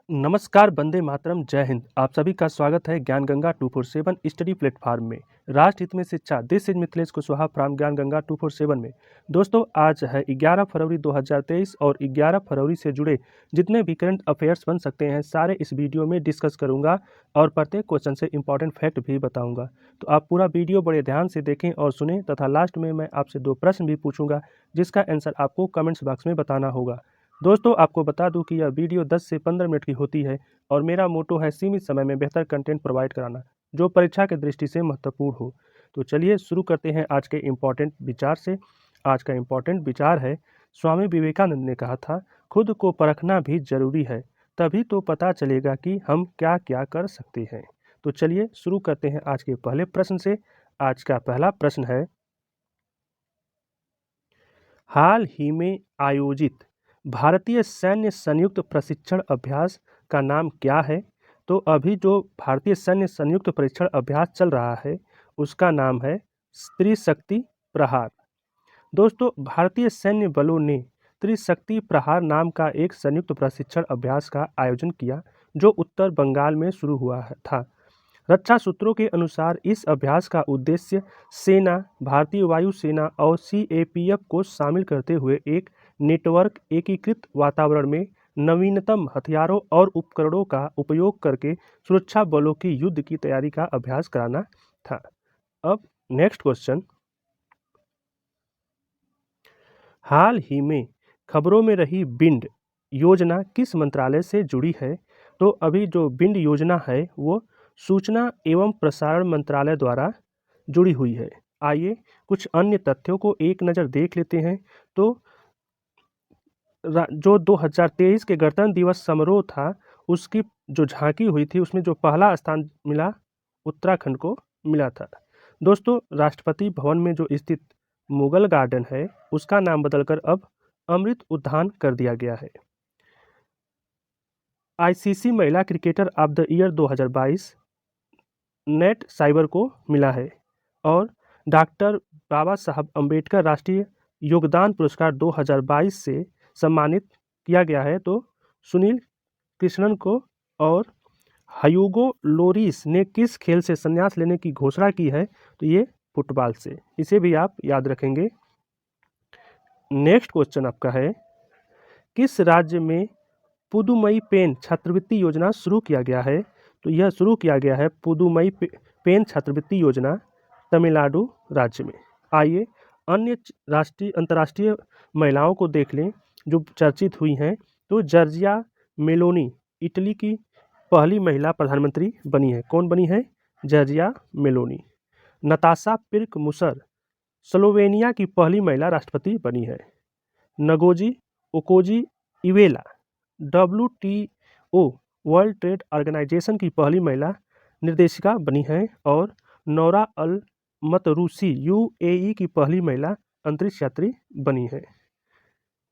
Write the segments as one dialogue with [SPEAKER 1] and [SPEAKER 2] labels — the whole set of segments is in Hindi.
[SPEAKER 1] नमस्कार, वंदे मातरम, जय हिंद। आप सभी का स्वागत है ज्ञान गंगा 247 स्टडी प्लेटफॉर्म में। राष्ट्र हित में शिक्षा, this is Mithilesh Kushwaha from ज्ञान गंगा 247 में। दोस्तों, आज है 11 फरवरी 2023 और 11 फरवरी से जुड़े जितने भी करंट अफेयर्स बन सकते हैं सारे इस वीडियो में डिस्कस करूंगा और प्रत्येक क्वेश्चन से इंपॉर्टेंट फैक्ट भी बताऊंगा। तो आप पूरा वीडियो बड़े ध्यान से देखें और सुनें तथा लास्ट में मैं आपसे 2 प्रश्न भी पूछूंगा जिसका आंसर आपको कमेंट्स बॉक्स में बताना होगा। दोस्तों, आपको बता दूं कि यह वीडियो 10 से 15 मिनट की होती है और मेरा मोटो है सीमित समय में बेहतर कंटेंट प्रोवाइड कराना जो परीक्षा की दृष्टि से महत्वपूर्ण हो। तो चलिए शुरू करते हैं आज के इम्पोर्टेंट विचार से। आज का इम्पोर्टेंट विचार है, स्वामी विवेकानंद ने कहा था, खुद को परखना भी जरूरी है, तभी तो पता चलेगा कि हम क्या क्या कर सकते हैं। तो चलिए शुरू करते हैं आज के पहले प्रश्न से। आज का पहला प्रश्न है, हाल ही में आयोजित भारतीय सैन्य संयुक्त प्रशिक्षण अभ्यास का नाम क्या है? तो अभी जो भारतीय सैन्य संयुक्त प्रशिक्षण अभ्यास चल रहा है उसका नाम है त्रिशक्ति प्रहार। दोस्तों, भारतीय सैन्य बलों ने त्रिशक्ति प्रहार नाम का एक संयुक्त प्रशिक्षण अभ्यास का आयोजन किया जो उत्तर बंगाल में शुरू हुआ था। रक्षा सूत्रों के अनुसार इस अभ्यास का उद्देश्य सेना, भारतीय वायुसेना और सीएपीएफ को शामिल करते हुए एक नेटवर्क एकीकृत वातावरण में नवीनतम हथियारों और उपकरणों का उपयोग करके सुरक्षा बलों की युद्ध की तैयारी का अभ्यास कराना था। अब नेक्स्ट क्वेश्चन, हाल ही में खबरों में रही बिंड योजना किस मंत्रालय से जुड़ी है? तो अभी जो बिंड योजना है वो सूचना एवं प्रसारण मंत्रालय द्वारा जुड़ी हुई है। आइए कुछ अन्य तथ्यों को एक नज़र देख लेते हैं। तो जो 2023 के गणतंत्र दिवस समारोह था उसकी जो झांकी हुई थी उसमें जो पहला स्थान मिला उत्तराखंड को मिला था। दोस्तों, राष्ट्रपति भवन में जो स्थित मुगल गार्डन है उसका नाम बदलकर अब अमृत उद्यान कर दिया गया है। आईसीसी महिला cricketer of the year 2022 net cyber को मिला है और डॉक्टर बाबा साहब अम्बेडकर राष्ट्रीय योगदान पुरस्कार 2022 से सम्मानित किया गया है। तो सुनील कृष्णन को और ह्यूगो लोरिस ने किस खेल से संन्यास लेने की घोषणा की है? तो ये फुटबॉल से। इसे भी आप याद रखेंगे। नेक्स्ट क्वेश्चन आपका है, किस राज्य में पुदुमई पेन छात्रवृत्ति योजना शुरू किया गया है? तो यह शुरू किया गया है पुदुमई पेन छात्रवृत्ति योजना तमिलनाडु राज्य में। आइए अन्य राष्ट्रीय अंतर्राष्ट्रीय महिलाओं को देख लें जो चर्चित हुई हैं। तो जॉर्जिया मेलोनी इटली की पहली महिला प्रधानमंत्री बनी है। कौन बनी है? Giorgia Meloni. नताशा पिर्क मुसर स्लोवेनिया की पहली महिला राष्ट्रपति बनी है। Ngozi Okonjo Iweala WTO world trade organization की पहली महिला निर्देशिका बनी है और नौरा अल मतरूसी UAE की पहली महिला अंतरिक्ष यात्री बनी है।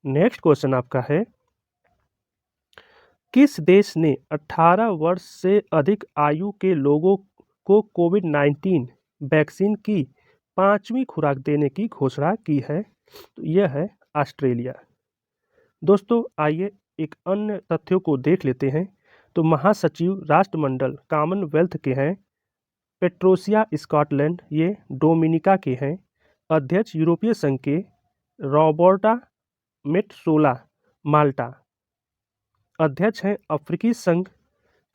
[SPEAKER 1] नेक्स्ट क्वेश्चन आपका है, किस देश ने 18 वर्ष से अधिक आयु के लोगों को कोविड-19 वैक्सीन की 5वीं खुराक देने की घोषणा की है? तो यह है ऑस्ट्रेलिया। दोस्तों, आइए एक अन्य तथ्यों को देख लेते हैं। तो महासचिव राष्ट्रमंडल कॉमनवेल्थ के हैं पेट्रोसिया स्कॉटलैंड, ये डोमिनिका के हैं। अध्यक्ष यूरोपीय संघ के रॉबर्टा मेट्सोला माल्टा। अध्यक्ष हैं अफ्रीकी संघ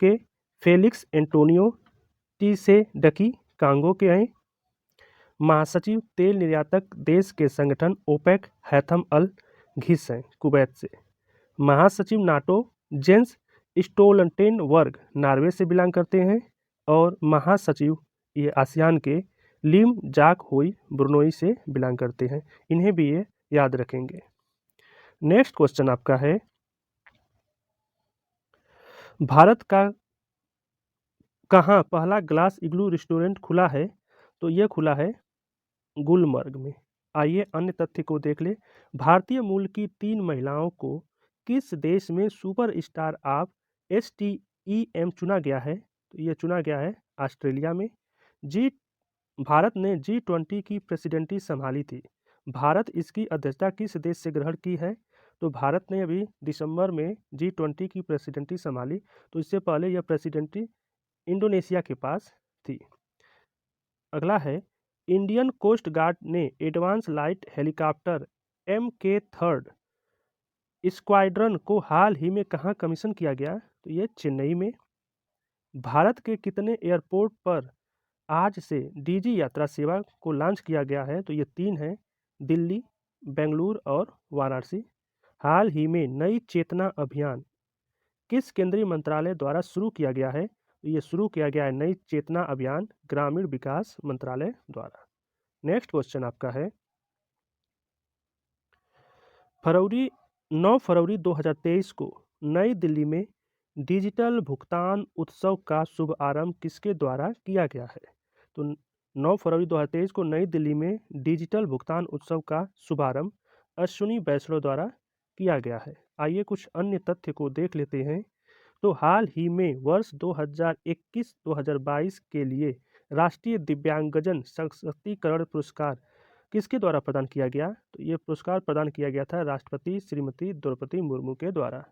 [SPEAKER 1] के फेलिक्स एंटोनियो टीसेडकी कांगो के हैं। महासचिव तेल निर्यातक देश के संगठन ओपेक हैथम अल घिस हैं कुवैत से। महासचिव नाटो जेंस स्टोल्टेनबर्ग नॉर्वे से बिलोंग करते हैं और महासचिव ये आसियान के लिम जाक होई ब्रुनोई से बिलोंग करते हैं। इन्हें भी ये याद रखेंगे। नेक्स्ट क्वेश्चन आपका है, भारत का कहाँ पहला ग्लास इग्लू रेस्टोरेंट खुला है? तो यह खुला है गुलमर्ग में। आइए अन्य तथ्य को देख ले। भारतीय मूल की 3 महिलाओं को किस देश में सुपर स्टार ऑफ STEM चुना गया है? तो यह चुना गया है ऑस्ट्रेलिया में। भारत ने G20 की प्रेसिडेंसी संभाली थी। भारत इसकी अध्यक्षता किस देश से ग्रहण की है? तो भारत ने अभी दिसंबर में G20 की प्रेसिडेंसी संभाली, तो इससे पहले यह प्रेसिडेंसी इंडोनेशिया के पास थी। अगला है, इंडियन कोस्ट गार्ड ने advance light helicopter MK-3 squadron को हाल ही में कहाँ कमीशन किया गया? तो ये चेन्नई में। भारत के कितने एयरपोर्ट पर आज से डीजी यात्रा सेवा को लॉन्च किया गया है? तो ये 3 हैं, दिल्ली, बेंगलुरु और वाराणसी। हाल ही में नई चेतना अभियान किस केंद्रीय मंत्रालय द्वारा शुरू किया गया है? तो ये शुरू किया गया है नई चेतना अभियान ग्रामीण विकास मंत्रालय द्वारा। नेक्स्ट क्वेश्चन आपका है, 9 फरवरी 2023 को नई दिल्ली में डिजिटल भुगतान उत्सव का शुभारंभ किसके द्वारा किया गया है? तो 9 फरवरी 2023 को नई दिल्ली में डिजिटल भुगतान उत्सव का शुभारंभ अश्विनी वैष्णव द्वारा किया गया है। आइए कुछ अन्य तथ्य को देख लेते हैं। तो हाल ही में वर्ष 2021-2022 के लिए राष्ट्रीय दिव्यांगजन सशक्तिकरण पुरस्कार किसके द्वारा प्रदान किया गया? तो ये पुरस्कार प्रदान किया गया था राष्ट्रपति श्रीमती द्रौपदी मुर्मू के द्वारा।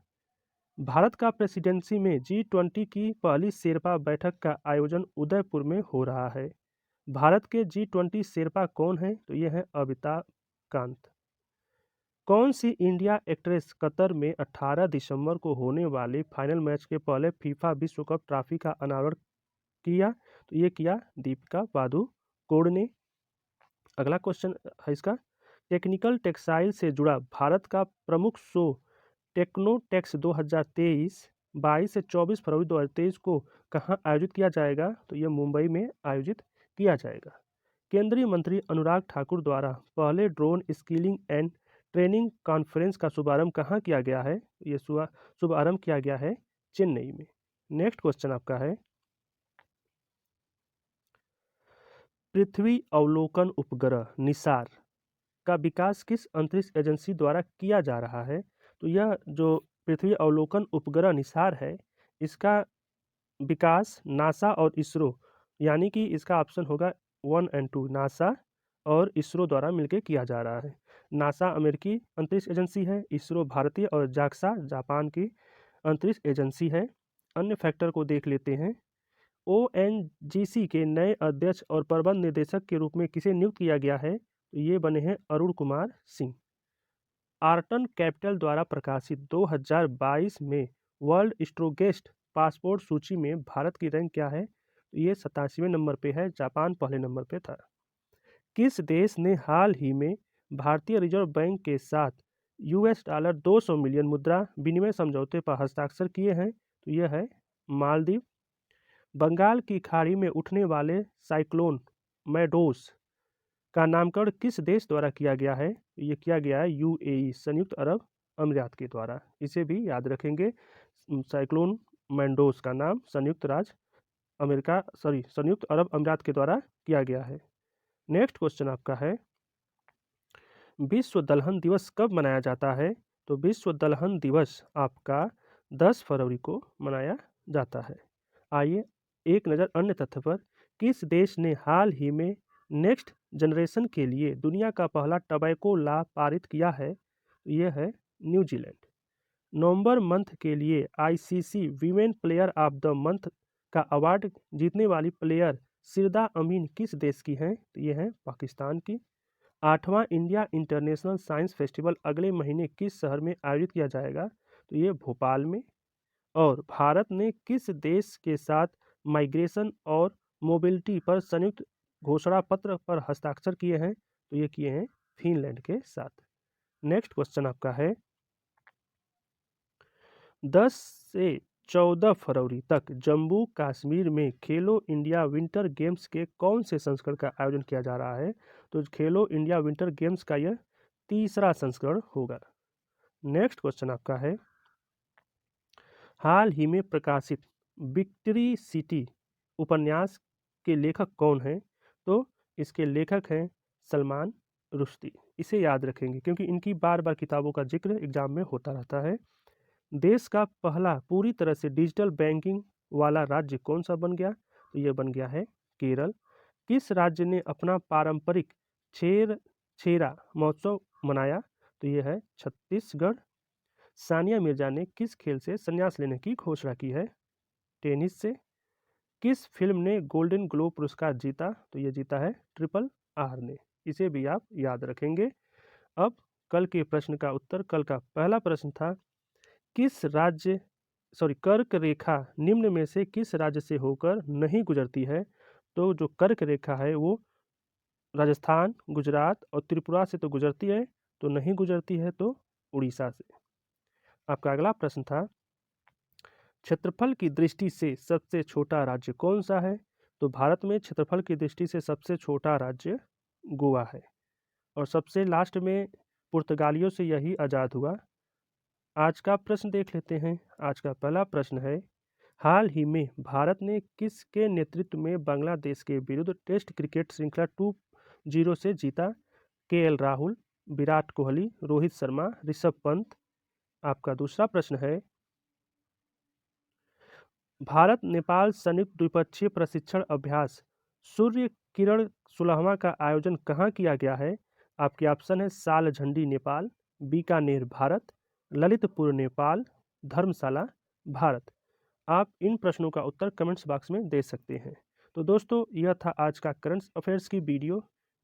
[SPEAKER 1] भारत का प्रेसिडेंसी में G20 की पहली शेरपा बैठक का आयोजन उदयपुर में हो रहा है। भारत के G20 शेरपा कौन है? तो ये है अमिताभ कांत। कौन सी इंडिया एक्ट्रेस कतर में 18 दिसंबर को होने वाले फाइनल मैच के पहले फीफा विश्व कप ट्रॉफी का अनावरण किया? तो ये किया दीपिका पादुकोण ने। अगला क्वेश्चन है इसका, टेक्निकल टेक्सटाइल से जुड़ा भारत का प्रमुख शो टेक्नोटेक्स 2023 22 से 24 फरवरी 2023 को कहाँ आयोजित किया जाएगा? तो यह मुंबई में आयोजित किया जाएगा। केंद्रीय मंत्री अनुराग ठाकुर द्वारा पहले drone skilling and training conference का शुभारंभ कहाँ किया गया है? ये शुभारंभ किया गया है चेन्नई में। नेक्स्ट क्वेश्चन आपका है, पृथ्वी अवलोकन उपग्रह निसार का विकास किस अंतरिक्ष एजेंसी द्वारा किया जा रहा है? तो यह जो पृथ्वी अवलोकन उपग्रह निसार है, इसका विकास नासा और इसरो, यानी कि इसका ऑप्शन होगा 1 एंड 2, नासा और इसरो द्वारा मिलकर किया जा रहा है। नासा अमेरिकी अंतरिक्ष एजेंसी है, इसरो भारतीय और जाक्सा जापान की अंतरिक्ष एजेंसी है। अन्य फैक्टर को देख लेते हैं। ONGC के नए अध्यक्ष और प्रबंध निदेशक के रूप में किसे नियुक्त किया गया है? तो ये बने हैं अरुण कुमार सिंह। आर्टन कैपिटल द्वारा प्रकाशित 2022 में वर्ल्ड स्ट्रोगेस्ट पासपोर्ट सूची में भारत की रैंक क्या है? तो ये 87वें नंबर पे है, जापान पहले नंबर पे था। किस देश ने हाल ही में भारतीय रिजर्व बैंक के साथ $200 मिलियन मुद्रा विनिमय समझौते पर हस्ताक्षर किए हैं? तो यह है मालदीव। बंगाल की खाड़ी में उठने वाले साइक्लोन मैडोस का नामकरण किस देश द्वारा किया गया है? ये किया गया है UAE संयुक्त अरब अमीरात के द्वारा। इसे भी याद रखेंगे, साइक्लोन मैंडोस का नाम संयुक्त अरब अमीरात के द्वारा किया गया है। नेक्स्ट क्वेश्चन आपका है, विश्व दलहन दिवस कब मनाया जाता है? तो विश्व दलहन दिवस आपका 10 फरवरी को मनाया जाता है। आइए एक नज़र अन्य तथ्य पर, किस देश ने हाल ही में नेक्स्ट जनरेशन के लिए दुनिया का पहला टबैको लॉ पारित किया है? यह है न्यूजीलैंड। नवंबर मंथ के लिए ICC women player of the month का अवार्ड जीतने वाली प्लेयर सिरदा अमीन किस देश की हैं? तो ये है पाकिस्तान की। 8वां इंडिया इंटरनेशनल साइंस फेस्टिवल अगले महीने किस शहर में आयोजित किया जाएगा? तो ये भोपाल में। और भारत ने किस देश के साथ माइग्रेशन और मोबिलिटी पर संयुक्त घोषणा पत्र पर हस्ताक्षर किए हैं? तो ये किए हैं फिनलैंड के साथ। नेक्स्ट क्वेश्चन आपका है, 10 से 14 फरवरी तक जम्मू कश्मीर में खेलो इंडिया विंटर गेम्स के कौन से संस्करण का आयोजन किया जा रहा है? तो खेलो इंडिया विंटर गेम्स का यह तीसरा संस्करण होगा। नेक्स्ट क्वेश्चन आपका है, हाल ही में प्रकाशित विक्ट्री सिटी उपन्यास के लेखक कौन हैं? तो इसके लेखक हैं सलमान रुश्दी। इसे याद रखेंगे क्योंकि इनकी बार बार किताबों का जिक्र एग्जाम में होता रहता है। देश का पहला पूरी तरह से डिजिटल बैंकिंग वाला राज्य कौन सा बन गया? तो ये बन गया है केरल। किस राज्य ने अपना पारंपरिक छेरा महोत्सव मनाया? तो ये है छत्तीसगढ़। सानिया मिर्जा ने किस खेल से संन्यास लेने की घोषणा की है? टेनिस से। किस फिल्म ने गोल्डन ग्लोब पुरस्कार जीता? तो ये जीता है ट्रिपल आर ने। इसे भी आप याद रखेंगे। अब कल के प्रश्न का उत्तर। कल का पहला प्रश्न था, कर्क रेखा निम्न में से किस राज्य से होकर नहीं गुजरती है? तो जो कर्क रेखा है वो राजस्थान, गुजरात और त्रिपुरा से तो गुजरती है, तो नहीं गुजरती है तो उड़ीसा से। आपका अगला प्रश्न था, क्षेत्रफल की दृष्टि से सबसे छोटा राज्य कौन सा है? तो भारत में क्षेत्रफल की दृष्टि से सबसे छोटा राज्य गोवा है। और सबसे लास्ट में पुर्तगालियों से यही आज़ाद हुआ। आज का प्रश्न देख लेते हैं। आज का पहला प्रश्न है, हाल ही में भारत ने किसके नेतृत्व में बांग्लादेश के विरुद्ध टेस्ट क्रिकेट श्रृंखला 2-0 से जीता? केएल राहुल, विराट कोहली, रोहित शर्मा, ऋषभ पंत। आपका दूसरा प्रश्न है, भारत नेपाल संयुक्त द्विपक्षीय प्रशिक्षण अभ्यास सूर्य किरण 16वां का आयोजन कहाँ किया गया है? आपके ऑप्शन है सालझंडी नेपाल, बीकानेर भारत, ललितपुर नेपाल, धर्मशाला भारत। आप इन प्रश्नों का उत्तर कमेंट्स बॉक्स में दे सकते हैं। तो दोस्तों, यह था आज का करंट अफेयर्स की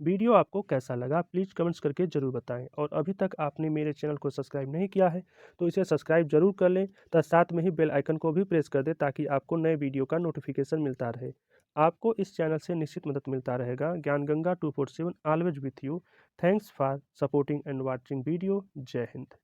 [SPEAKER 1] वीडियो आपको कैसा लगा प्लीज़ कमेंट्स करके ज़रूर बताएं। और अभी तक आपने मेरे चैनल को सब्सक्राइब नहीं किया है तो इसे सब्सक्राइब जरूर कर लें तथा साथ में ही बेल आइकन को भी प्रेस कर दें ताकि आपको नए वीडियो का नोटिफिकेशन मिलता रहे। आपको इस चैनल से निश्चित मदद मिलता रहेगा। ज्ञान Ganga 247 always with you. Thanks for supporting and watching video. जय हिंद।